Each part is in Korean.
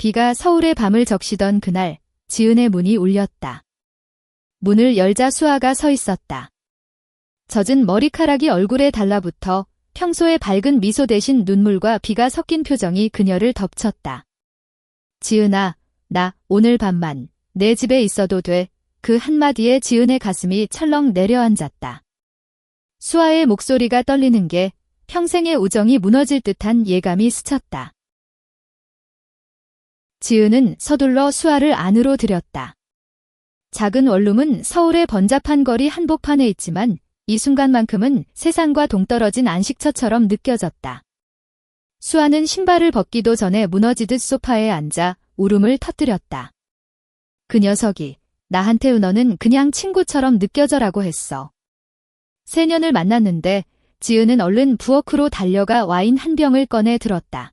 비가 서울의 밤을 적시던 그날 지은의 문이 울렸다. 문을 열자 수아가 서 있었다. 젖은 머리카락이 얼굴에 달라붙어 평소의 밝은 미소 대신 눈물과 비가 섞인 표정이 그녀를 덮쳤다. 지은아, 나 오늘 밤만 내 집에 있어도 돼. 그 한마디에 지은의 가슴이 철렁 내려앉았다. 수아의 목소리가 떨리는 게 평생의 우정이 무너질 듯한 예감이 스쳤다. 지은은 서둘러 수아를 안으로 들였다. 작은 원룸은 서울의 번잡한 거리 한복판에 있지만 이 순간만큼은 세상과 동떨어진 안식처처럼 느껴졌다. 수아는 신발을 벗기도 전에 무너지듯 소파에 앉아 울음을 터뜨렸다. 그 녀석이 나한테 너는 그냥 친구처럼 느껴져라고 했어. 새 년을 만났는데 지은은 얼른 부엌으로 달려가 와인 한 병을 꺼내 들었다.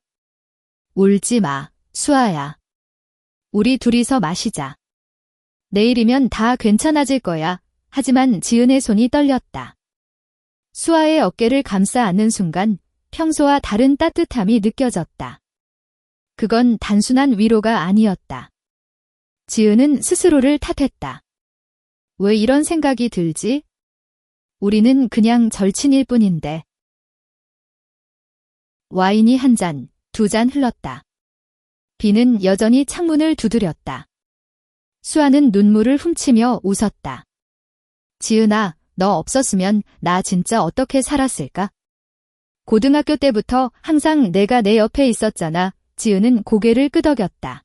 울지 마, 수아야. 우리 둘이서 마시자. 내일이면 다 괜찮아질 거야. 하지만 지은의 손이 떨렸다. 수아의 어깨를 감싸 안는 순간 평소와 다른 따뜻함이 느껴졌다. 그건 단순한 위로가 아니었다. 지은은 스스로를 탓했다. 왜 이런 생각이 들지? 우리는 그냥 절친일 뿐인데. 와인이 한 잔, 두 잔 흘렀다. 비는 여전히 창문을 두드렸다. 수아는 눈물을 훔치며 웃었다. 지은아, 너 없었으면 나 진짜 어떻게 살았을까? 고등학교 때부터 항상 내가 내 옆에 있었잖아. 지은은 고개를 끄덕였다.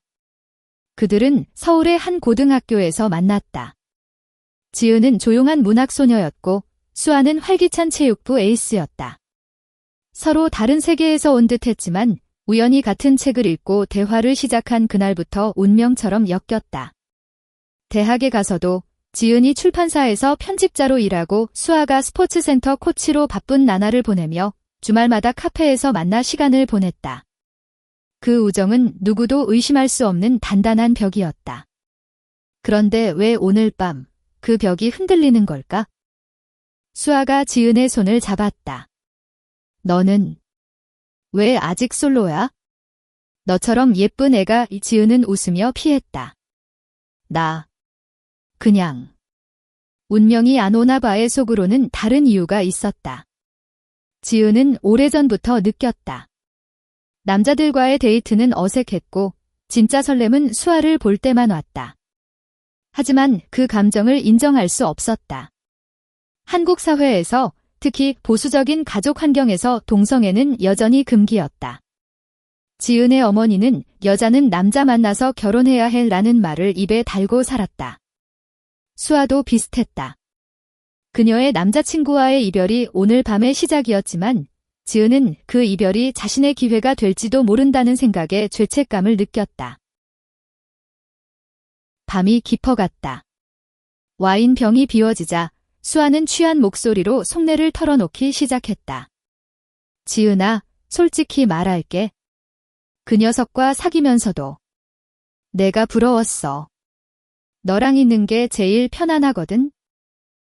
그들은 서울의 한 고등학교에서 만났다. 지은은 조용한 문학소녀였고 수아는 활기찬 체육부 에이스였다. 서로 다른 세계에서 온 듯했지만 우연히 같은 책을 읽고 대화를 시작한 그날부터 운명처럼 엮였다. 대학에 가서도 지은이 출판사에서 편집자로 일하고 수아가 스포츠센터 코치로 바쁜 나날을 보내며 주말마다 카페에서 만나 시간을 보냈다. 그 우정은 누구도 의심할 수 없는 단단한 벽이었다. 그런데 왜 오늘 밤 그 벽이 흔들리는 걸까? 수아가 지은의 손을 잡았다. 너는 왜 아직 솔로야? 너처럼 예쁜 애가 지은은 웃으며 피했다. 나 그냥 운명이 안 오나 봐의 속으로는 다른 이유가 있었다. 지은은 오래전부터 느꼈다. 남자들과의 데이트는 어색했고 진짜 설렘은 수아를 볼 때만 왔다. 하지만 그 감정을 인정할 수 없었다. 한국 사회에서 특히 보수적인 가족 환경에서 동성애는 여전히 금기였다. 지은의 어머니는 여자는 남자 만나서 결혼해야 해라는 말을 입에 달고 살았다. 수아도 비슷했다. 그녀의 남자친구와의 이별이 오늘 밤의 시작이었지만 지은은 그 이별이 자신의 기회가 될지도 모른다는 생각에 죄책감을 느꼈다. 밤이 깊어갔다. 와인 병이 비워지자 수아는 취한 목소리로 속내를 털어놓기 시작했다. 지은아, 솔직히 말할게. 그 녀석과 사귀면서도 내가 부러웠어. 너랑 있는 게 제일 편안하거든.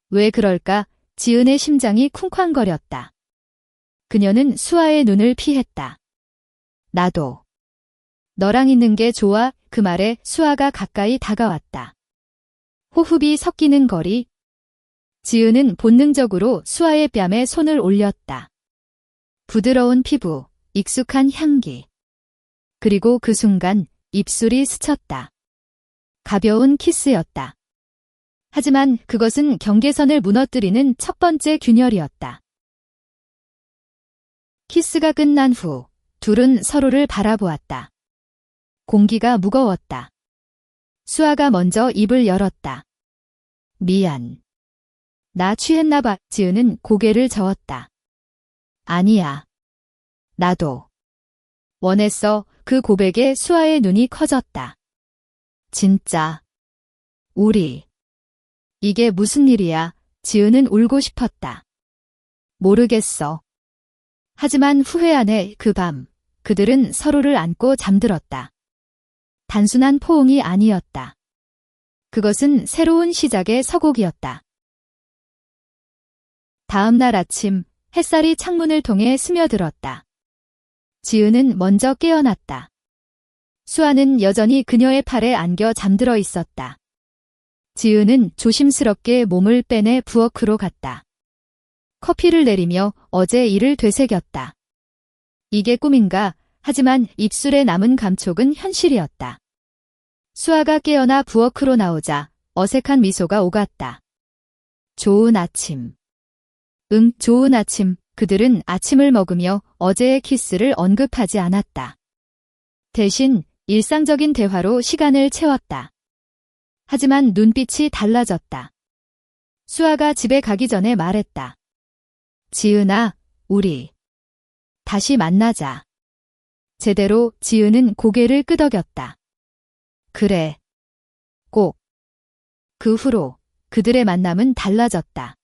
왜 그럴까? 지은의 심장이 쿵쾅거렸다. 그녀는 수아의 눈을 피했다. 나도. 너랑 있는 게 좋아. 그 말에 수아가 가까이 다가왔다. 호흡이 섞이는 거리. 지은은 본능적으로 수아의 뺨에 손을 올렸다. 부드러운 피부, 익숙한 향기. 그리고 그 순간 입술이 스쳤다. 가벼운 키스였다. 하지만 그것은 경계선을 무너뜨리는 첫 번째 균열이었다. 키스가 끝난 후 둘은 서로를 바라보았다. 공기가 무거웠다. 수아가 먼저 입을 열었다. 미안. 나 취했나 봐. 지은은 고개를 저었다. 아니야. 나도. 원했어. 그 고백에 수아의 눈이 커졌다. 진짜. 우리. 이게 무슨 일이야? 지은은 울고 싶었다. 모르겠어. 하지만 후회 안에 그 밤, 그들은 서로를 안고 잠들었다. 단순한 포옹이 아니었다. 그것은 새로운 시작의 서곡이었다. 다음 날 아침, 햇살이 창문을 통해 스며들었다. 지은은 먼저 깨어났다. 수아는 여전히 그녀의 팔에 안겨 잠들어 있었다. 지은은 조심스럽게 몸을 빼내 부엌으로 갔다. 커피를 내리며 어제 일을 되새겼다. 이게 꿈인가? 하지만 입술에 남은 감촉은 현실이었다. 수아가 깨어나 부엌으로 나오자 어색한 미소가 오갔다. 좋은 아침. 응, 좋은 아침. 그들은 아침을 먹으며 어제의 키스를 언급하지 않았다. 대신 일상적인 대화로 시간을 채웠다. 하지만 눈빛이 달라졌다. 수아가 집에 가기 전에 말했다. 지은아, 우리 다시 만나자. 제대로 지은은 고개를 끄덕였다. 그래. 꼭. 그 후로 그들의 만남은 달라졌다.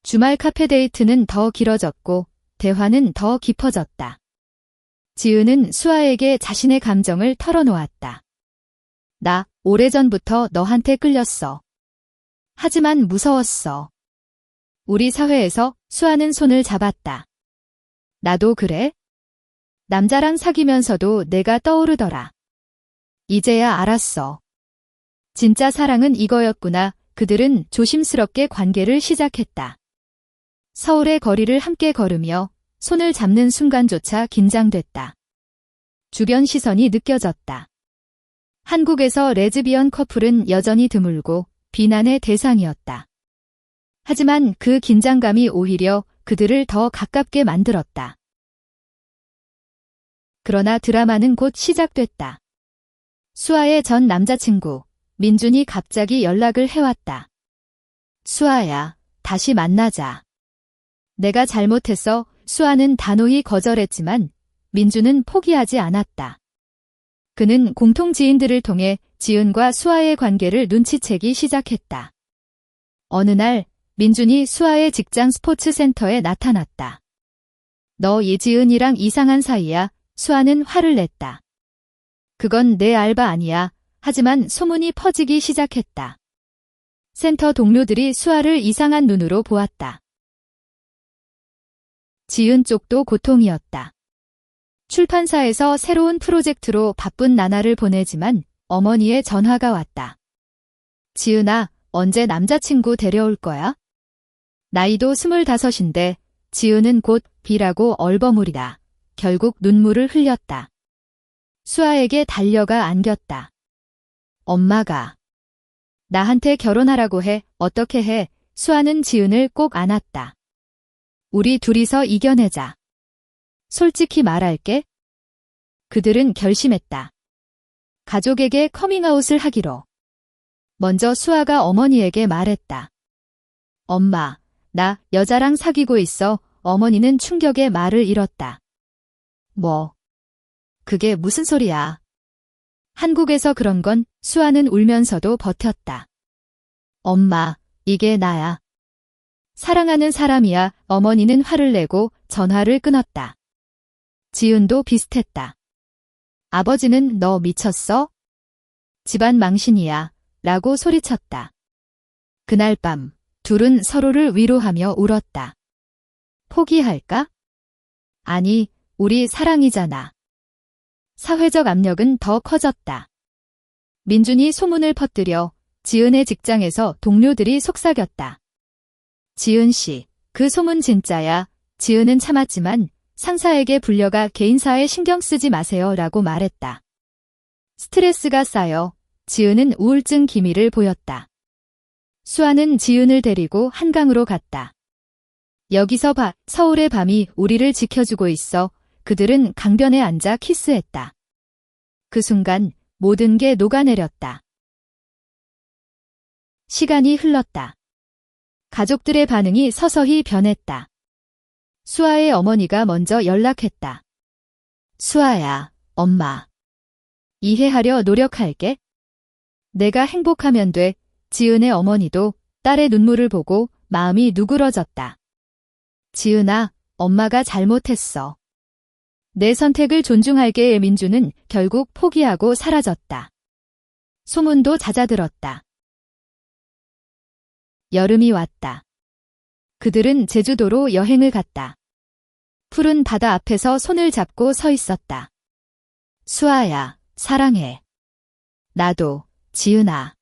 주말 카페 데이트는 더 길어졌고 대화는 더 깊어졌다. 지은은 수아에게 자신의 감정을 털어놓았다. 나 오래전부터 너한테 끌렸어. 하지만 무서웠어. 우리 사회에서 수아는 손을 잡았다. 나도 그래? 남자랑 사귀면서도 내가 떠오르더라. 이제야 알았어. 진짜 사랑은 이거였구나. 그들은 조심스럽게 관계를 시작했다. 서울의 거리를 함께 걸으며 손을 잡는 순간조차 긴장됐다. 주변 시선이 느껴졌다. 한국에서 레즈비언 커플은 여전히 드물고 비난의 대상이었다. 하지만 그 긴장감이 오히려 그들을 더 가깝게 만들었다. 그러나 드라마는 곧 시작됐다. 수아의 전 남자친구, 민준이 갑자기 연락을 해왔다. 수아야, 다시 만나자. 내가 잘못했어. 수아는 단호히 거절했지만 민준은 포기하지 않았다. 그는 공통 지인들을 통해 지은과 수아의 관계를 눈치채기 시작했다. 어느 날 민준이 수아의 직장 스포츠 센터에 나타났다. 너 이지은이랑 이상한 사이야. 수아는 화를 냈다. 그건 내 알바 아니야. 하지만 소문이 퍼지기 시작했다. 센터 동료들이 수아를 이상한 눈으로 보았다. 지은 쪽도 고통이었다. 출판사에서 새로운 프로젝트로 바쁜 나날을 보내지만 어머니의 전화가 왔다. 지은아, 언제 남자친구 데려올 거야? 나이도 25인데 지은은 곧 B라고 얼버무리다. 결국 눈물을 흘렸다. 수아에게 달려가 안겼다. 엄마가 나한테 결혼하라고 해. 어떻게 해? 수아는 지은을 꼭 안았다. 우리 둘이서 이겨내자. 솔직히 말할게. 그들은 결심했다. 가족에게 커밍아웃을 하기로. 먼저 수아가 어머니에게 말했다. 엄마, 나 여자랑 사귀고 있어. 어머니는 충격에 말을 잃었다. 뭐? 그게 무슨 소리야? 한국에서 그런 건 수아는 울면서도 버텼다. 엄마, 이게 나야. 사랑하는 사람이야. 어머니는 화를 내고 전화를 끊었다. 지은도 비슷했다. 아버지는 너 미쳤어? 집안 망신이야. 라고 소리쳤다. 그날 밤 둘은 서로를 위로하며 울었다. 포기할까? 아니, 우리 사랑이잖아. 사회적 압력은 더 커졌다. 민준이 소문을 퍼뜨려 지은의 직장에서 동료들이 속삭였다. 지은 씨, 그 소문 진짜야. 지은은 참았지만 상사에게 불려가 개인사에 신경 쓰지 마세요 라고 말했다. 스트레스가 쌓여 지은은 우울증 기미를 보였다. 수아는 지은을 데리고 한강으로 갔다. 여기서 봐, 서울의 밤이 우리를 지켜주고 있어. 그들은 강변에 앉아 키스했다. 그 순간 모든 게 녹아내렸다. 시간이 흘렀다. 가족들의 반응이 서서히 변했다. 수아의 어머니가 먼저 연락했다. 수아야, 엄마. 이해하려 노력할게. 내가 행복하면 돼. 지은의 어머니도 딸의 눈물을 보고 마음이 누그러졌다. 지은아, 엄마가 잘못했어. 내 선택을 존중할게. 민주는 결국 포기하고 사라졌다. 소문도 잦아들었다. 여름이 왔다. 그들은 제주도로 여행을 갔다. 푸른 바다 앞에서 손을 잡고 서 있었다. 수아야, 사랑해. 나도, 지은아.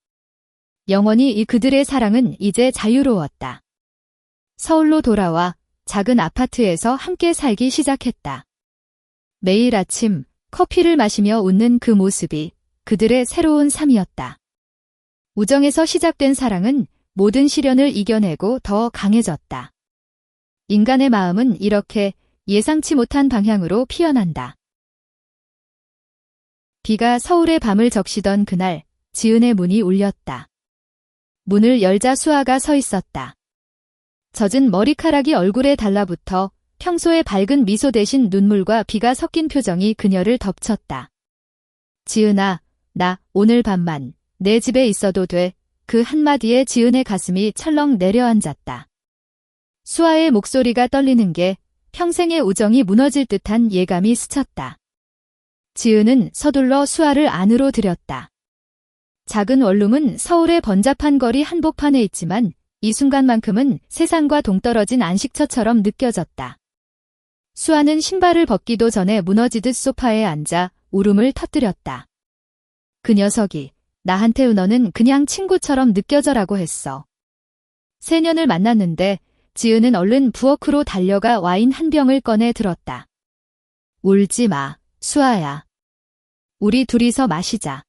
영원히 그들의 사랑은 이제 자유로웠다. 서울로 돌아와 작은 아파트에서 함께 살기 시작했다. 매일 아침 커피를 마시며 웃는 그 모습이 그들의 새로운 삶이었다. 우정에서 시작된 사랑은 모든 시련을 이겨내고 더 강해졌다. 인간의 마음은 이렇게 예상치 못한 방향으로 피어난다. 비가 서울의 밤을 적시던 그날, 지은의 문이 울렸다. 문을 열자 수아가 서 있었다. 젖은 머리카락이 얼굴에 달라붙어 평소의 밝은 미소 대신 눈물과 비가 섞인 표정이 그녀를 덮쳤다. 지은아, 나 오늘 밤만 내 집에 있어도 돼. 그 한마디에 지은의 가슴이 철렁 내려앉았다. 수아의 목소리가 떨리는 게 평생의 우정이 무너질 듯한 예감이 스쳤다. 지은은 서둘러 수아를 안으로 들였다. 작은 원룸은 서울의 번잡한 거리 한복판에 있지만 이 순간만큼은 세상과 동떨어진 안식처처럼 느껴졌다. 수아는 신발을 벗기도 전에 무너지듯 소파에 앉아 울음을 터뜨렸다. 그 녀석이 나한테 너는 그냥 친구처럼 느껴져라고 했어. 새 년을 만났는데 지은은 얼른 부엌으로 달려가 와인 한 병을 꺼내 들었다. 울지 마, 수아야. 우리 둘이서 마시자.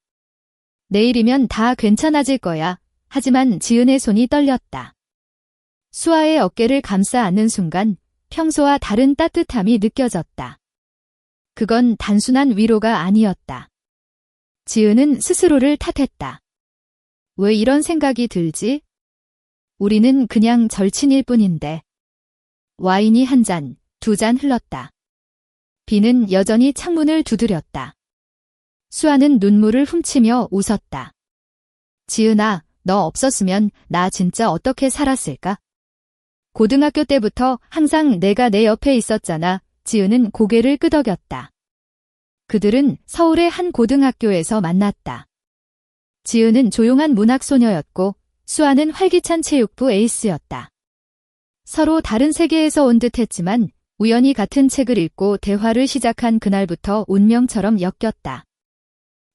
내일이면 다 괜찮아질 거야. 하지만 지은의 손이 떨렸다. 수아의 어깨를 감싸 안는 순간 평소와 다른 따뜻함이 느껴졌다. 그건 단순한 위로가 아니었다. 지은은 스스로를 탓했다. 왜 이런 생각이 들지? 우리는 그냥 절친일 뿐인데. 와인이 한 잔, 두 잔 흘렀다. 비는 여전히 창문을 두드렸다. 수아는 눈물을 훔치며 웃었다. 지은아, 너 없었으면 나 진짜 어떻게 살았을까? 고등학교 때부터 항상 내가 내 옆에 있었잖아. 지은은 고개를 끄덕였다. 그들은 서울의 한 고등학교에서 만났다. 지은은 조용한 문학소녀였고 수아는 활기찬 체육부 에이스였다. 서로 다른 세계에서 온 듯했지만 우연히 같은 책을 읽고 대화를 시작한 그날부터 운명처럼 엮였다.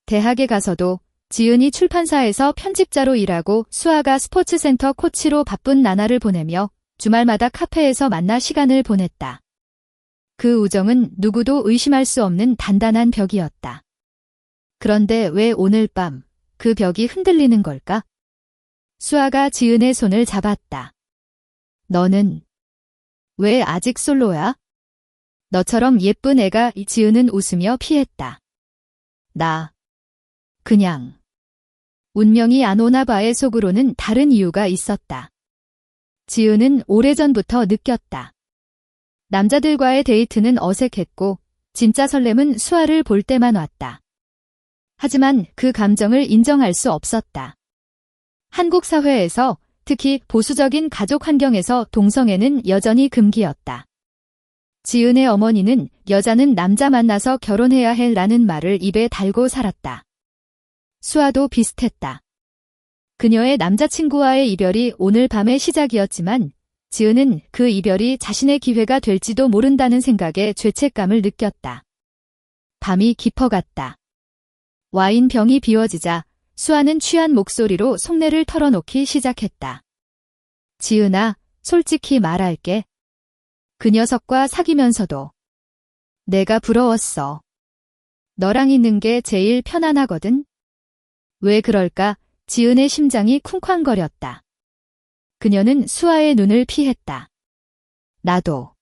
대학에 가서도 지은이 출판사에서 편집자로 일하고 수아가 스포츠센터 코치로 바쁜 나날을 보내며 주말마다 카페에서 만나 시간을 보냈다. 그 우정은 누구도 의심할 수 없는 단단한 벽이었다. 그런데 왜 오늘 밤 그 벽이 흔들리는 걸까? 수아가 지은의 손을 잡았다. 너는 왜 아직 솔로야? 너처럼 예쁜 애가 지은은 웃으며 피했다. 나 그냥 운명이 안 오나 봐의 속으로는 다른 이유가 있었다. 지은은 오래전부터 느꼈다. 남자들과의 데이트는 어색했고 진짜 설렘은 수아를 볼 때만 왔다. 하지만 그 감정을 인정할 수 없었다. 한국 사회에서 특히 보수적인 가족 환경에서 동성애는 여전히 금기였다. 지은의 어머니는 여자는 남자 만나서 결혼해야 해라는 말을 입에 달고 살았다. 수아도 비슷했다. 그녀의 남자친구와의 이별이 오늘 밤의 시작이었지만 지은은 그 이별이 자신의 기회가 될지도 모른다는 생각에 죄책감을 느꼈다. 밤이 깊어갔다. 와인 병이 비워지자 수아는 취한 목소리로 속내를 털어놓기 시작했다. 지은아, 솔직히 말할게. 그 녀석과 사귀면서도 내가 부러웠어. 너랑 있는 게 제일 편안하거든. 왜 그럴까? 지은의 심장이 쿵쾅거렸다. 그녀는 수아의 눈을 피했다. 나도.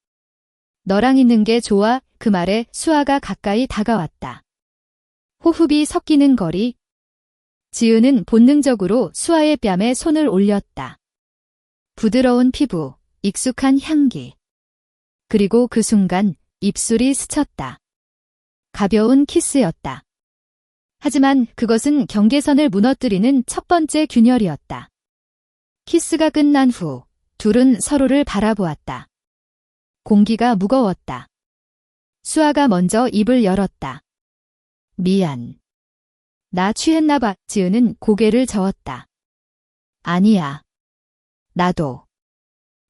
너랑 있는 게 좋아. 그 말에 수아가 가까이 다가왔다. 호흡이 섞이는 거리. 지은은 본능적으로 수아의 뺨에 손을 올렸다. 부드러운 피부, 익숙한 향기. 그리고 그 순간 입술이 스쳤다. 가벼운 키스였다. 하지만 그것은 경계선을 무너뜨리는 첫 번째 균열이었다. 키스가 끝난 후 둘은 서로를 바라보았다. 공기가 무거웠다. 수아가 먼저 입을 열었다. 미안. 나 취했나 봐. 지은은 고개를 저었다. 아니야. 나도.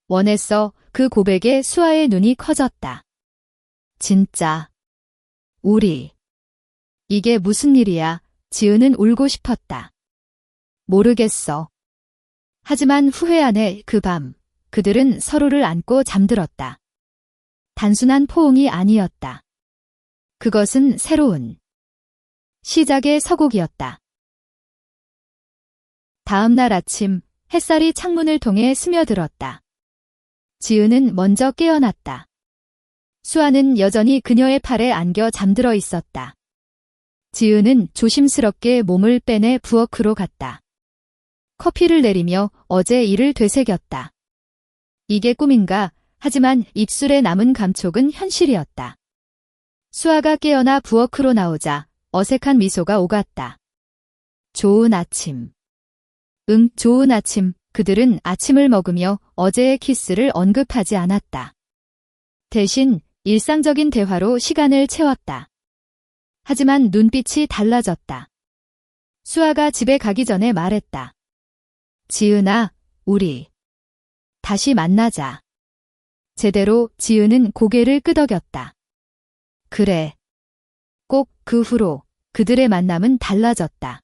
원했어. 그 고백에 수아의 눈이 커졌다. 진짜. 우리. 이게 무슨 일이야? 지은은 울고 싶었다. 모르겠어. 하지만 후회 안에 그 밤, 그들은 서로를 안고 잠들었다. 단순한 포옹이 아니었다. 그것은 새로운 시작의 서곡이었다. 다음 날 아침, 햇살이 창문을 통해 스며들었다. 지은은 먼저 깨어났다. 수아는 여전히 그녀의 팔에 안겨 잠들어 있었다. 지은은 조심스럽게 몸을 빼내 부엌으로 갔다. 커피를 내리며 어제 일을 되새겼다. 이게 꿈인가? 하지만 입술에 남은 감촉은 현실이었다. 수아가 깨어나 부엌으로 나오자 어색한 미소가 오갔다. 좋은 아침. 응, 좋은 아침. 그들은 아침을 먹으며 어제의 키스를 언급하지 않았다. 대신 일상적인 대화로 시간을 채웠다. 하지만 눈빛이 달라졌다. 수아가 집에 가기 전에 말했다. 지은아, 우리 다시 만나자. 제대로 지은은 고개를 끄덕였다. 그래. 꼭 그 후로 그들의 만남은 달라졌다.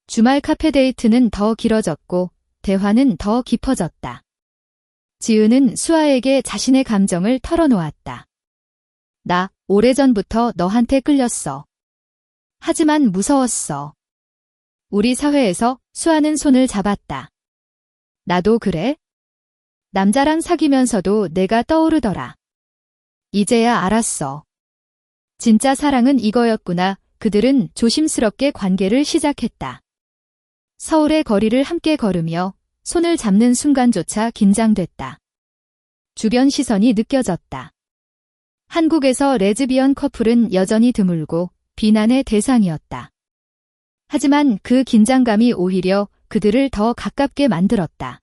주말 카페 데이트는 더 길어졌고 대화는 더 깊어졌다. 지은은 수아에게 자신의 감정을 털어놓았다. 나 오래전부터 너한테 끌렸어. 하지만 무서웠어. 우리 사회에서 수아는 손을 잡았다. 나도 그래? 남자랑 사귀면서도 내가 떠오르더라. 이제야 알았어. 진짜 사랑은 이거였구나. 그들은 조심스럽게 관계를 시작했다. 서울의 거리를 함께 걸으며 손을 잡는 순간조차 긴장됐다. 주변 시선이 느껴졌다. 한국에서 레즈비언 커플은 여전히 드물고 비난의 대상이었다. 하지만 그 긴장감이 오히려 그들을 더 가깝게 만들었다.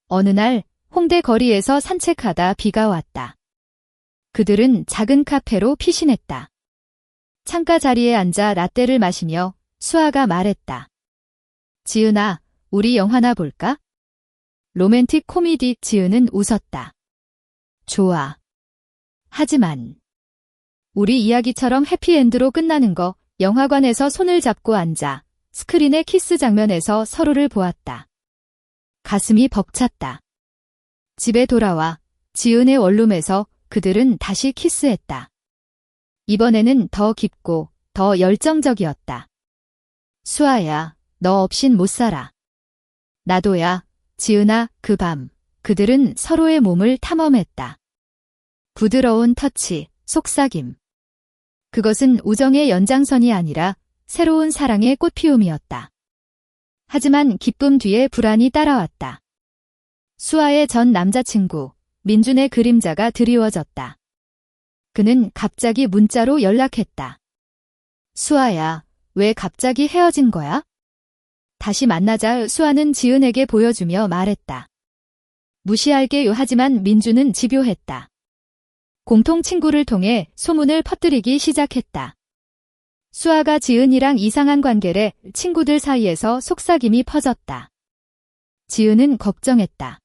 어느 날 홍대 거리에서 산책하다 비가 왔다. 그들은 작은 카페로 피신했다. 창가 자리에 앉아 라떼를 마시며 수아가 말했다. 지은아, 우리 영화나 볼까? 로맨틱 코미디. 지은은 웃었다. 좋아. 하지만 우리 이야기처럼 해피엔드로 끝나는 거. 영화관에서 손을 잡고 앉아 스크린의 키스 장면에서 서로를 보았다. 가슴이 벅찼다. 집에 돌아와 지은의 원룸에서 그들은 다시 키스했다. 이번에는 더 깊고 더 열정적이었다. 수아야, 너 없인 못 살아. 나도야. 지은아. 그 밤 그들은 서로의 몸을 탐험했다. 부드러운 터치, 속삭임. 그것은 우정의 연장선이 아니라 새로운 사랑의 꽃피움이었다. 하지만 기쁨 뒤에 불안이 따라왔다. 수아의 전 남자친구, 민준의 그림자가 드리워졌다. 그는 갑자기 문자로 연락했다. 수아야, 왜 갑자기 헤어진 거야? 다시 만나자. 수아는 지은에게 보여주며 말했다. 무시할게요. 하지만 민준은 집요했다. 공통 친구를 통해 소문을 퍼뜨리기 시작했다. 수아가 지은이랑 이상한 관계래. 친구들 사이에서 속삭임이 퍼졌다. 지은은 걱정했다.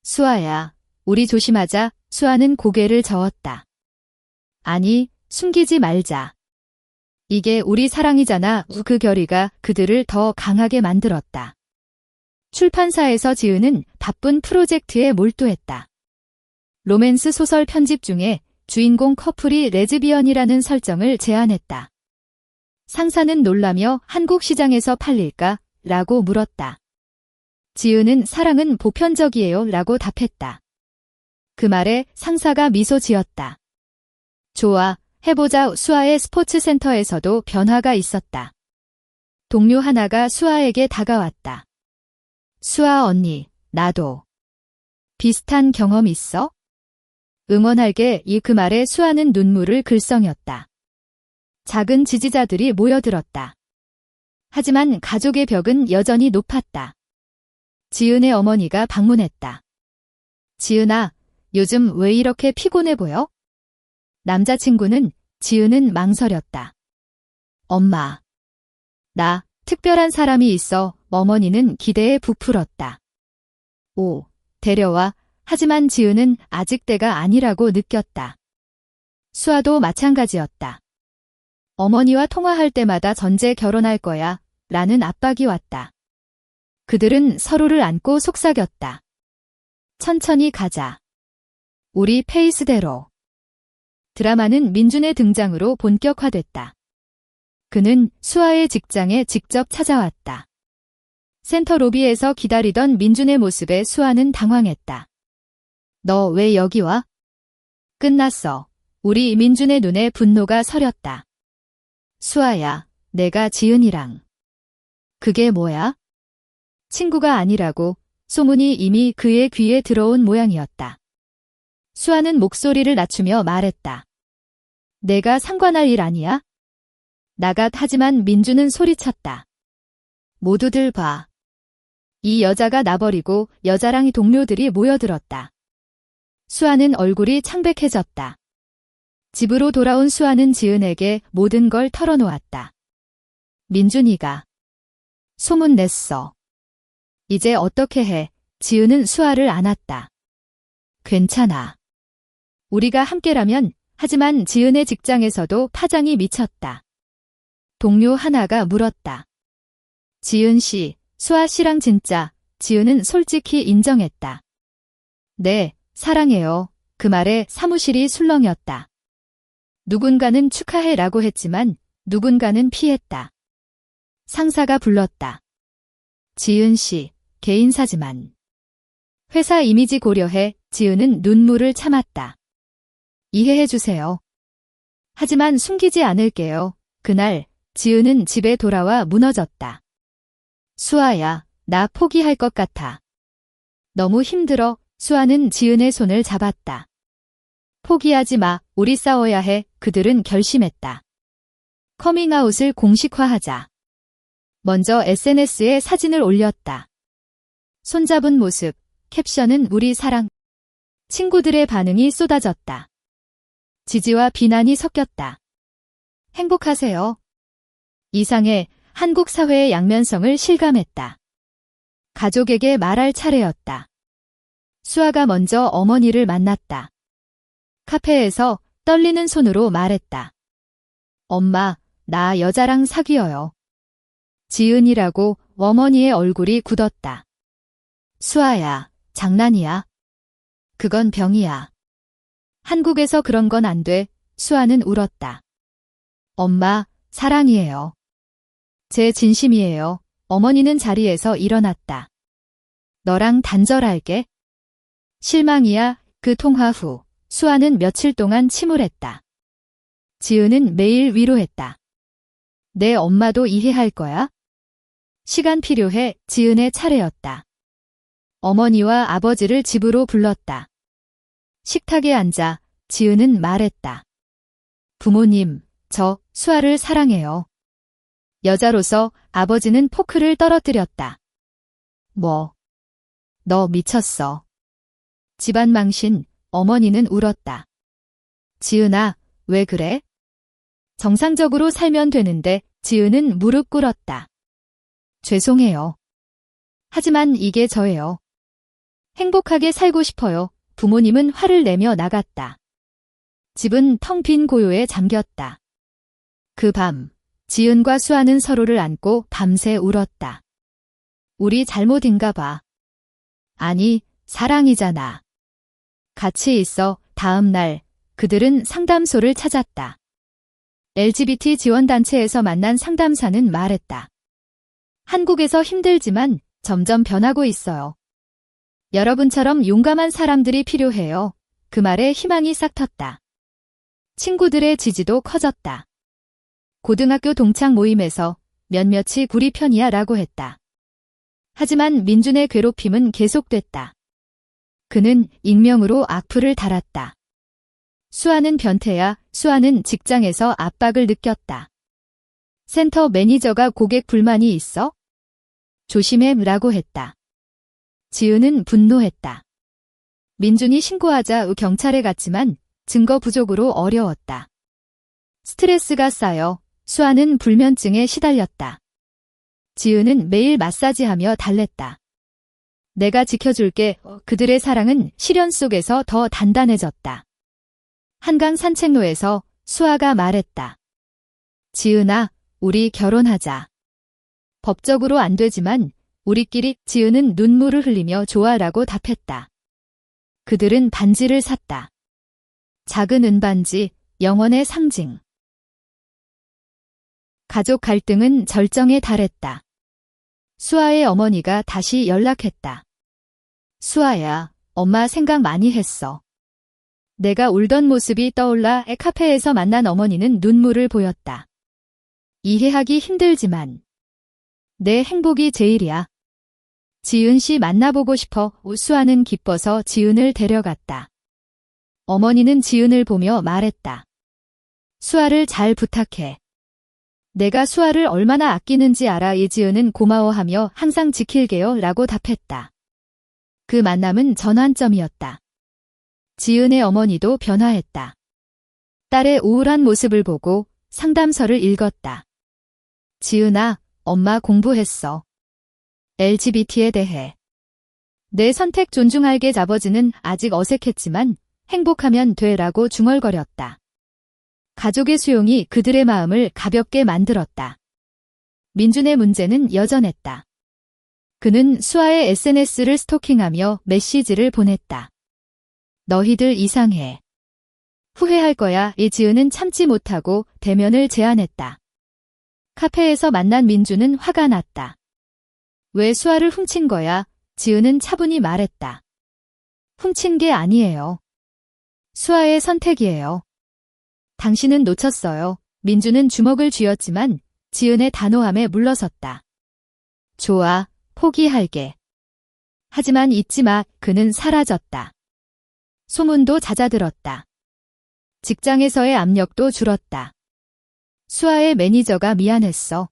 수아야, 우리 조심하자. 수아는 고개를 저었다. 아니, 숨기지 말자. 이게 우리 사랑이잖아. 그 결의가 그들을 더 강하게 만들었다. 출판사에서 지은은 바쁜 프로젝트에 몰두했다. 로맨스 소설 편집 중에 주인공 커플이 레즈비언이라는 설정을 제안했다. 상사는 놀라며 한국 시장에서 팔릴까? 라고 물었다. 지은은 사랑은 보편적이에요. 라고 답했다. 그 말에 상사가 미소 지었다. 좋아, 해보자. 수아의 스포츠 센터에서도 변화가 있었다. 동료 하나가 수아에게 다가왔다. 수아 언니, 나도 비슷한 경험 있어? 응원할게. 그 말에 수아는 눈물을 글썽였다. 작은 지지자들이 모여들었다. 하지만 가족의 벽은 여전히 높았다. 지은의 어머니가 방문했다. 지은아, 요즘 왜 이렇게 피곤해 보여? 남자친구는 지은은 망설였다. 엄마, 나 특별한 사람이 있어. 어머니는 기대에 부풀었다. 오, 데려와. 하지만 지은은 아직 때가 아니라고 느꼈다. 수아도 마찬가지였다. 어머니와 통화할 때마다 전제 결혼할 거야 라는 압박이 왔다. 그들은 서로를 안고 속삭였다. 천천히 가자. 우리 페이스대로. 드라마는 민준의 등장으로 본격화됐다. 그는 수아의 직장에 직접 찾아왔다. 센터 로비에서 기다리던 민준의 모습에 수아는 당황했다. 너 왜 여기 와? 끝났어. 우리 민준의 눈에 분노가 서렸다. 수아야, 내가 지은이랑. 그게 뭐야? 친구가 아니라고. 소문이 이미 그의 귀에 들어온 모양이었다. 수아는 목소리를 낮추며 말했다. 내가 상관할 일 아니야? 나가. 하지만 민준은 소리쳤다. 모두들 봐. 이 여자가 나버리고 여자랑 동료들이 모여들었다. 수아는 얼굴이 창백해졌다. 집으로 돌아온 수아는 지은에게 모든 걸 털어놓았다. 민준이가 소문 냈어. 이제 어떻게 해? 지은은 수아를 안았다. 괜찮아. 우리가 함께라면. 하지만 지은의 직장에서도 파장이 미쳤다. 동료 하나가 물었다. 지은 씨, 수아 씨랑 진짜? 지은은 솔직히 인정했다. 네, 사랑해요. 그 말에 사무실이 술렁였다. 누군가는 축하해라고 했지만 누군가는 피했다. 상사가 불렀다. 지은 씨, 개인사지만. 회사 이미지 고려해. 지은은 눈물을 참았다. 이해해주세요. 하지만 숨기지 않을게요. 그날 지은은 집에 돌아와 무너졌다. 수아야, 나 포기할 것 같아. 너무 힘들어. 수아는 지은의 손을 잡았다. 포기하지 마. 우리 싸워야 해. 그들은 결심했다. 커밍아웃을 공식화하자. 먼저 SNS에 사진을 올렸다. 손잡은 모습, 캡션은 우리 사랑. 친구들의 반응이 쏟아졌다. 지지와 비난이 섞였다. 행복하세요. 이상해. 한국 사회의 양면성을 실감했다. 가족에게 말할 차례였다. 수아가 먼저 어머니를 만났다. 카페에서 떨리는 손으로 말했다. 엄마, 나 여자랑 사귀어요. 지은이라고. 어머니의 얼굴이 굳었다. 수아야, 장난이야. 그건 병이야. 한국에서 그런 건 안 돼. 수아는 울었다. 엄마, 사랑이에요. 제 진심이에요. 어머니는 자리에서 일어났다. 너랑 단절할게. 실망이야. 그 통화 후 수아는 며칠 동안 침울했다. 지은은 매일 위로했다. 내 엄마도 이해할 거야? 시간 필요해. 지은의 차례였다. 어머니와 아버지를 집으로 불렀다. 식탁에 앉아 지은은 말했다. 부모님, 저 수아를 사랑해요. 여자로서 아버지는 포크를 떨어뜨렸다. 뭐? 너 미쳤어. 집안 망신. 어머니는 울었다. 지은아, 왜 그래? 정상적으로 살면 되는데. 지은은 무릎 꿇었다. 죄송해요. 하지만 이게 저예요. 행복하게 살고 싶어요. 부모님은 화를 내며 나갔다. 집은 텅 빈 고요에 잠겼다. 그 밤, 지은과 수아는 서로를 안고 밤새 울었다. 우리 잘못인가 봐. 아니, 사랑이잖아. 같이 있어. 다음 날, 그들은 상담소를 찾았다. LGBT 지원단체에서 만난 상담사는 말했다. 한국에서 힘들지만 점점 변하고 있어요. 여러분처럼 용감한 사람들이 필요해요. 그 말에 희망이 싹 텄다. 친구들의 지지도 커졌다. 고등학교 동창 모임에서 몇몇이 구리 편이야 라고 했다. 하지만 민준의 괴롭힘은 계속됐다. 그는 익명으로 악플을 달았다. 수아는 변태야. 수아는 직장에서 압박을 느꼈다. 센터 매니저가 고객 불만이 있어? 조심해 라고 했다. 지은은 분노했다. 민준이 신고하자 경찰에 갔지만 증거 부족으로 어려웠다. 스트레스가 쌓여 수아는 불면증에 시달렸다. 지은은 매일 마사지하며 달랬다. 내가 지켜줄게. 그들의 사랑은 시련 속에서 더 단단해졌다. 한강 산책로에서 수아가 말했다. 지은아, 우리 결혼하자. 법적으로 안 되지만 우리끼리. 지은은 눈물을 흘리며 좋아라고 답했다. 그들은 반지를 샀다. 작은 은반지, 영원의 상징. 가족 갈등은 절정에 달했다. 수아의 어머니가 다시 연락했다. 수아야, 엄마 생각 많이 했어. 내가 울던 모습이 떠올라. 카페에서 만난 어머니는 눈물을 보였다. 이해하기 힘들지만 내 행복이 제일이야. 지은 씨 만나보고 싶어. 수아는 기뻐서 지은을 데려갔다. 어머니는 지은을 보며 말했다. 수아를 잘 부탁해. 내가 수아를 얼마나 아끼는지 알아. 이지은은 고마워하며 항상 지킬게요 라고 답했다. 그 만남은 전환점이었다. 지은의 어머니도 변화했다. 딸의 우울한 모습을 보고 상담서를 읽었다. 지은아, 엄마 공부했어. LGBT에 대해. 내 선택 존중할게. 아버지는 아직 어색했지만 행복하면 돼라고 중얼거렸다. 가족의 수용이 그들의 마음을 가볍게 만들었다. 민준의 문제는 여전했다. 그는 수아의 SNS를 스토킹하며 메시지를 보냈다. 너희들 이상해. 후회할 거야. 이지은은 참지 못하고 대면을 제안했다. 카페에서 만난 민준은 화가 났다. 왜 수아를 훔친 거야? 지은은 차분히 말했다. 훔친 게 아니에요. 수아의 선택이에요. 당신은 놓쳤어요. 민준은 주먹을 쥐었지만 지은의 단호함에 물러섰다. 좋아, 포기할게. 하지만 잊지 마, 그는 사라졌다. 소문도 잦아들었다. 직장에서의 압력도 줄었다. 수아의 매니저가 미안했어.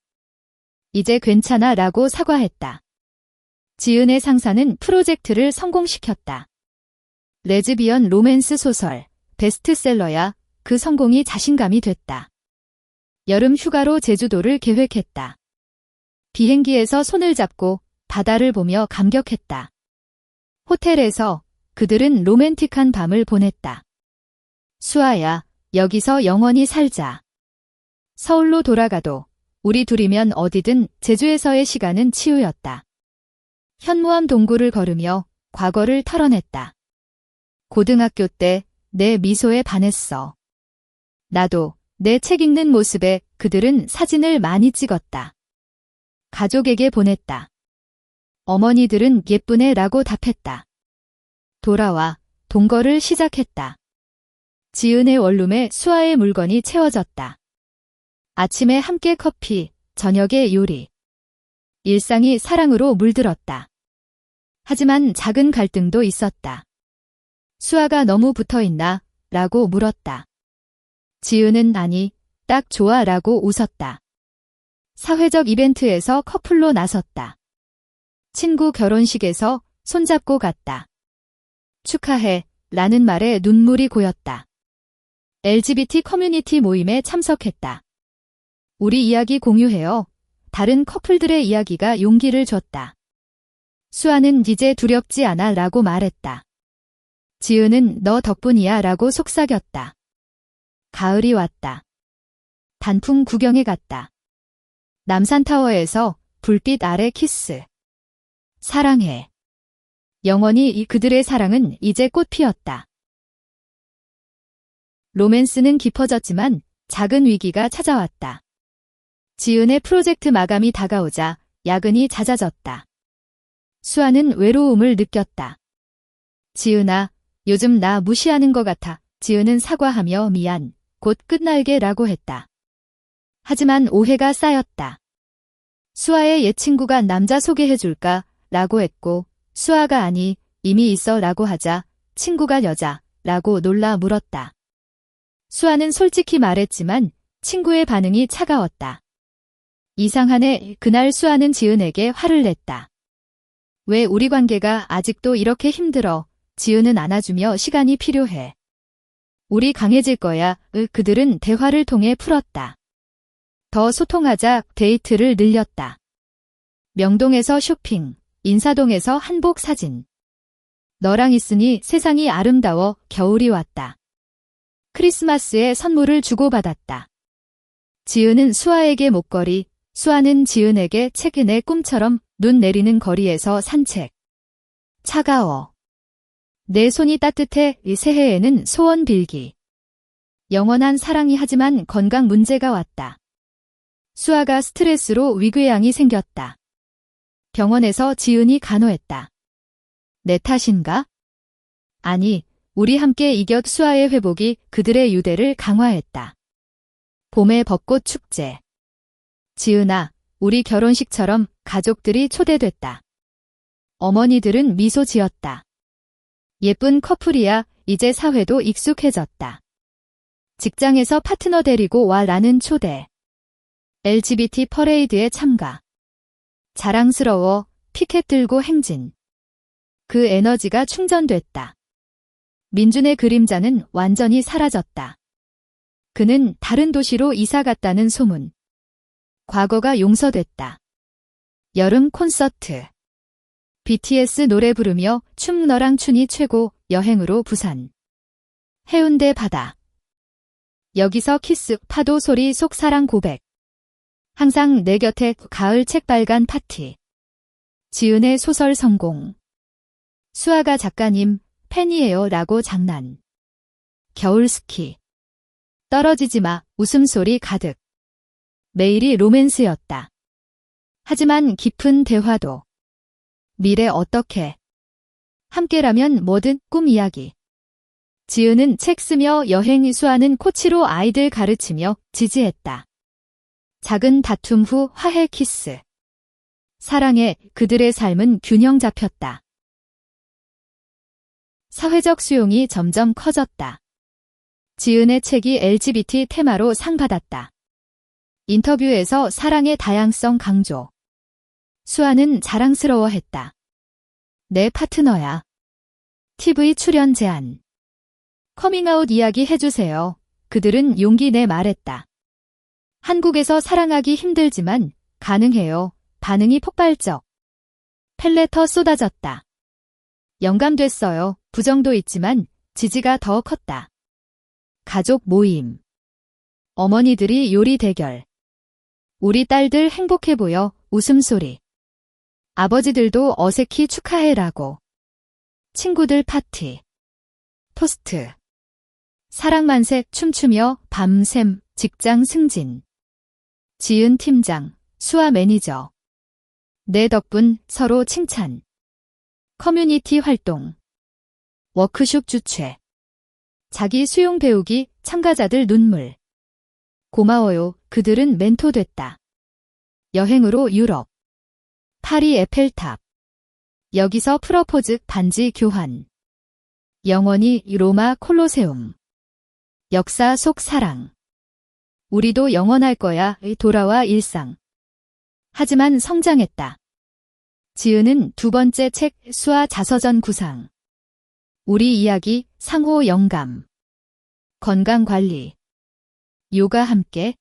이제 괜찮아 라고 사과했다. 지은의 상사는 프로젝트를 성공시켰다. 레즈비언 로맨스 소설, 베스트셀러야. 그 성공이 자신감이 됐다. 여름 휴가로 제주도를 계획했다. 비행기에서 손을 잡고 바다를 보며 감격했다. 호텔에서 그들은 로맨틱한 밤을 보냈다. 수아야, 여기서 영원히 살자. 서울로 돌아가도 우리 둘이면 어디든. 제주에서의 시간은 치유였다. 현무암 동굴을 걸으며 과거를 털어냈다. 고등학교 때 내 미소에 반했어. 나도. 내 책 읽는 모습에 그들은 사진을 많이 찍었다. 가족에게 보냈다. 어머니들은 예쁘네 라고 답했다. 돌아와 동거를 시작했다. 지은의 원룸에 수아의 물건이 채워졌다. 아침에 함께 커피, 저녁에 요리. 일상이 사랑으로 물들었다. 하지만 작은 갈등도 있었다. 수아가 너무 붙어있나? 라고 물었다. 지은은 아니, 딱 좋아 라고 웃었다. 사회적 이벤트에서 커플로 나섰다. 친구 결혼식에서 손잡고 갔다. 축하해 라는 말에 눈물이 고였다. LGBT 커뮤니티 모임에 참석했다. 우리 이야기 공유해요. 다른 커플들의 이야기가 용기를 줬다. 수아는 이제 두렵지 않아 라고 말했다. 지은은 너 덕분이야 라고 속삭였다. 가을이 왔다. 단풍 구경에 갔다. 남산타워에서 불빛 아래 키스. 사랑해. 영원히 그들의 사랑은 이제 꽃 피었다. 로맨스는 깊어졌지만 작은 위기가 찾아왔다. 지은의 프로젝트 마감이 다가오자 야근이 잦아졌다. 수아는 외로움을 느꼈다. 지은아, 요즘 나 무시하는 것 같아. 지은은 사과하며 미안, 곧 끝날게 라고 했다. 하지만 오해가 쌓였다. 수아의 옛 친구가 남자 소개해줄까? 라고 했고 수아가 아니, 이미 있어 라고 하자 친구가 여자 라고 놀라 물었다. 수아는 솔직히 말했지만 친구의 반응이 차가웠다. 이상하네. 그날 수아는 지은에게 화를 냈다. 왜 우리 관계가 아직도 이렇게 힘들어? 지은은 안아주며 시간이 필요해. 우리 강해질 거야. 그들은 대화를 통해 풀었다. 더 소통하자. 데이트를 늘렸다. 명동에서 쇼핑, 인사동에서 한복 사진. 너랑 있으니 세상이 아름다워. 겨울이 왔다. 크리스마스에 선물을 주고받았다. 지은은 수아에게 목걸이, 수아는 지은에게 최근의 꿈처럼 눈 내리는 거리에서 산책. 차가워. 내 손이 따뜻해. 이 새해에는 소원 빌기. 영원한 사랑이 하지만 건강 문제가 왔다. 수아가 스트레스로 위궤양이 생겼다. 병원에서 지은이 간호했다. 내 탓인가? 아니, 우리 함께 이겼 수아의 회복이 그들의 유대를 강화했다. 봄의 벚꽃 축제. 지은아, 우리 결혼식처럼 가족들이 초대됐다. 어머니들은 미소 지었다. 예쁜 커플이야. 이제 사회도 익숙해졌다. 직장에서 파트너 데리고 와 라는 초대. LGBT 퍼레이드에 참가. 자랑스러워. 피켓 들고 행진. 그 에너지가 충전됐다. 민준의 그림자는 완전히 사라졌다. 그는 다른 도시로 이사 갔다는 소문. 과거가 용서됐다. 여름 콘서트. BTS 노래 부르며 춤 너랑 춘이 최고. 여행으로 부산. 해운대 바다. 여기서 키스. 파도 소리 속 사랑 고백. 항상 내 곁에. 가을 책발간 파티. 지은의 소설 성공. 수아가 작가님 팬이에요 라고 장난. 겨울 스키. 떨어지지 마. 웃음소리 가득. 매일이 로맨스였다. 하지만 깊은 대화도. 미래 어떻게? 함께라면 뭐든. 꿈 이야기. 지은은 책 쓰며 여행. 수아는 코치로 아이들 가르치며 지지했다. 작은 다툼 후 화해 키스. 사랑에 그들의 삶은 균형 잡혔다. 사회적 수용이 점점 커졌다. 지은의 책이 LGBT 테마로 상 받았다. 인터뷰에서 사랑의 다양성 강조. 수아는 자랑스러워했다. 내 파트너야. TV 출연 제안. 커밍아웃 이야기 해주세요. 그들은 용기 내 말했다. 한국에서 사랑하기 힘들지만 가능해요. 반응이 폭발적. 팬레터 쏟아졌다. 영감됐어요. 부정도 있지만 지지가 더 컸다. 가족 모임. 어머니들이 요리 대결. 우리 딸들 행복해 보여. 웃음소리. 아버지들도 어색히 축하해라고. 친구들 파티. 토스트. 사랑만색 춤추며 밤샘. 직장 승진. 지은 팀장, 수아 매니저. 내 덕분. 서로 칭찬. 커뮤니티 활동. 워크숍 주최. 자기 수용 배우기. 참가자들 눈물. 고마워요. 그들은 멘토 됐다. 여행으로 유럽. 파리 에펠탑. 여기서 프러포즈. 반지 교환. 영원히. 로마 콜로세움. 역사 속 사랑. 우리도 영원할 거야. 돌아와 일상. 하지만 성장했다. 지은은 두 번째 책. 수아 자서전 구상. 우리 이야기. 상호 영감. 건강관리. 요가 함께.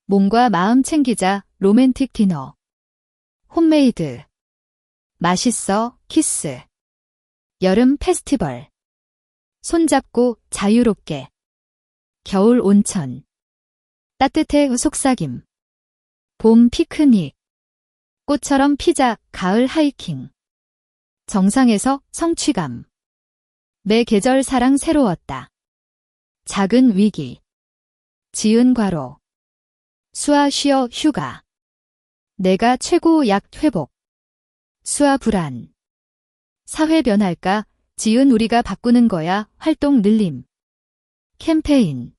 몸과 마음 챙기자. 로맨틱 디너. 홈메이드. 맛있어. 키스. 여름 페스티벌. 손잡고 자유롭게. 겨울 온천. 따뜻해. 속삭임. 봄 피크닉. 꽃처럼 피자. 가을 하이킹. 정상에서 성취감. 매 계절 사랑 새로웠다. 작은 위기. 지은 과로. 수아 쉬어. 휴가. 내가 최고. 약 회복. 수아 불안. 사회 변할까? 지은 우리가 바꾸는 거야. 활동 늘림. 캠페인.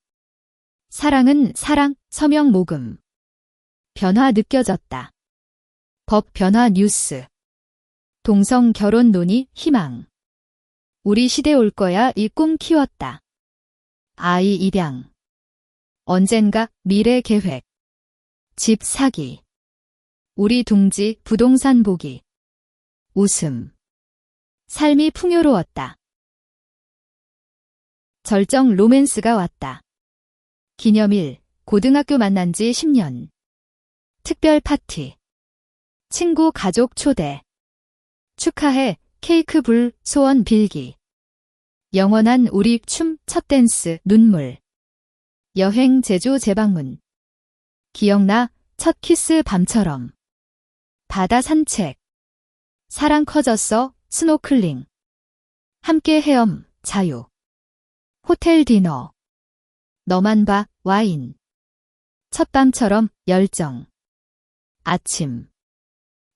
사랑은 사랑. 서명 모금. 변화 느껴졌다. 법 변화 뉴스. 동성 결혼 논의. 희망. 우리 시대 올 거야. 이 꿈 키웠다. 아이 입양. 언젠가. 미래 계획. 집 사기. 우리 둥지. 부동산 보기. 웃음. 삶이 풍요로웠다. 절정 로맨스가 왔다. 기념일. 고등학교 만난 지 10년. 특별 파티. 친구 가족 초대. 축하해. 케이크 불. 소원 빌기. 영원한 우리 춤. 첫 댄스. 눈물. 여행 제주 재방문. 기억나, 첫 키스 밤처럼. 바다 산책. 사랑 커졌어, 스노클링. 함께 헤엄, 자유. 호텔 디너. 너만 봐, 와인. 첫밤처럼 열정. 아침.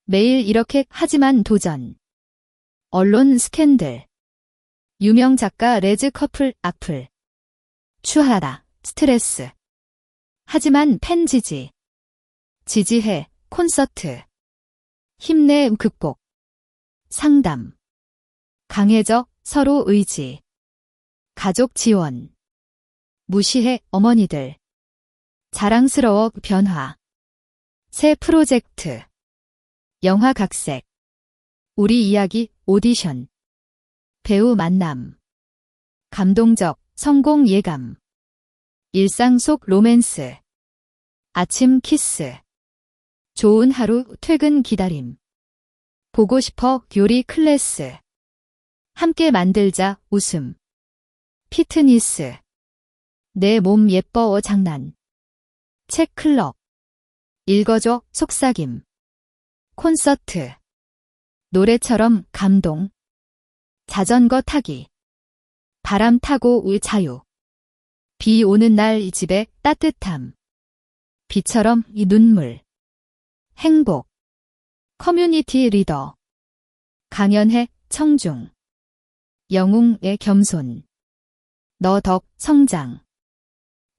매일 이렇게 하지만 도전. 언론 스캔들. 유명 작가 레즈 커플 악플. 추하다, 스트레스. 하지만 팬 지지. 지지해, 콘서트. 힘내, 극복. 상담. 강해져, 서로 의지. 가족 지원. 무시해, 어머니들. 자랑스러워, 변화. 새 프로젝트. 영화 각색. 우리 이야기, 오디션. 배우 만남. 감동적, 성공 예감. 일상 속 로맨스. 아침 키스. 좋은 하루, 퇴근 기다림. 보고 싶어, 요리 클래스. 함께 만들자, 웃음. 피트니스. 내 몸 예뻐, 장난. 책 클럽. 읽어줘, 속삭임. 콘서트. 노래처럼 감동. 자전거 타기. 바람 타고 울 자유. 비 오는 날 이 집에 따뜻함. 비처럼 이 눈물. 행복. 커뮤니티 리더. 강연해, 청중. 영웅의 겸손. 너 덕, 성장.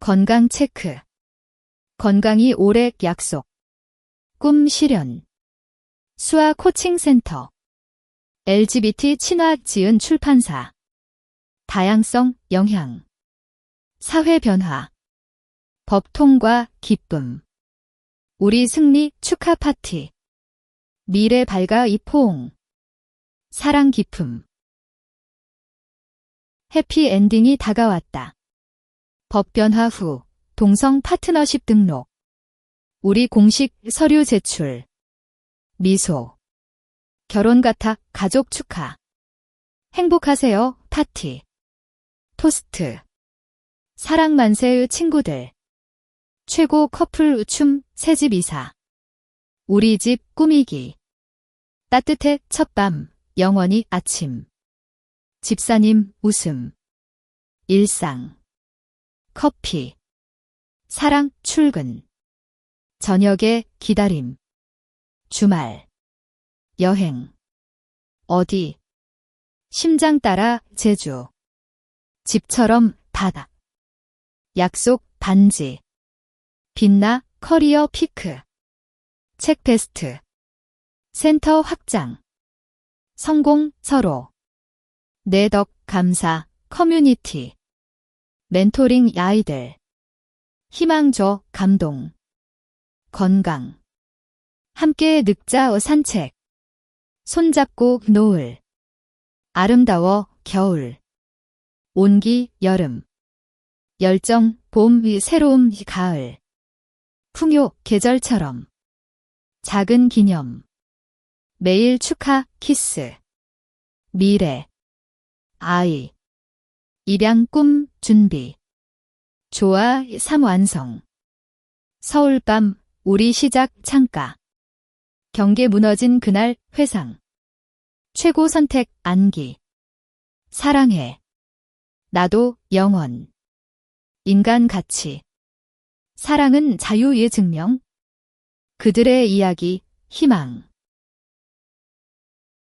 건강 체크. 건강이 오래 약속. 꿈 실현. 수아 코칭 센터. LGBT 친화 지은 출판사. 다양성, 영향. 사회 변화. 법 통과, 기쁨. 우리 승리 축하 파티. 미래 밝아 이 포옹. 사랑 깊음. 해피엔딩이 다가왔다. 법 변화 후 동성 파트너십 등록. 우리 공식 서류 제출. 미소. 결혼 같아 가족 축하. 행복하세요 파티. 토스트. 사랑 만세의 친구들. 최고 커플 춤 새집 이사. 우리 집 꾸미기. 따뜻해 첫밤 영원히 아침. 집사님 웃음. 일상. 커피. 사랑 출근. 저녁에 기다림. 주말. 여행. 어디. 심장 따라 제주. 집처럼 바다. 약속 반지. 빛나 커리어 피크. 책 베스트. 센터 확장. 성공 서로. 내 덕 감사 커뮤니티. 멘토링 아이들. 희망 줘 감동. 건강. 함께 늑자 산책. 손잡고 노을. 아름다워 겨울. 온기 여름. 열정 봄 새로움 가을. 풍요 계절처럼. 작은 기념. 매일 축하 키스. 미래. 아이. 입양 꿈 준비. 좋아 삶 완성. 서울밤 우리 시작 창가. 경계 무너진 그날 회상. 최고 선택 안기. 사랑해. 나도 영원. 인간 가치. 사랑은 자유의 증명. 그들의 이야기 희망.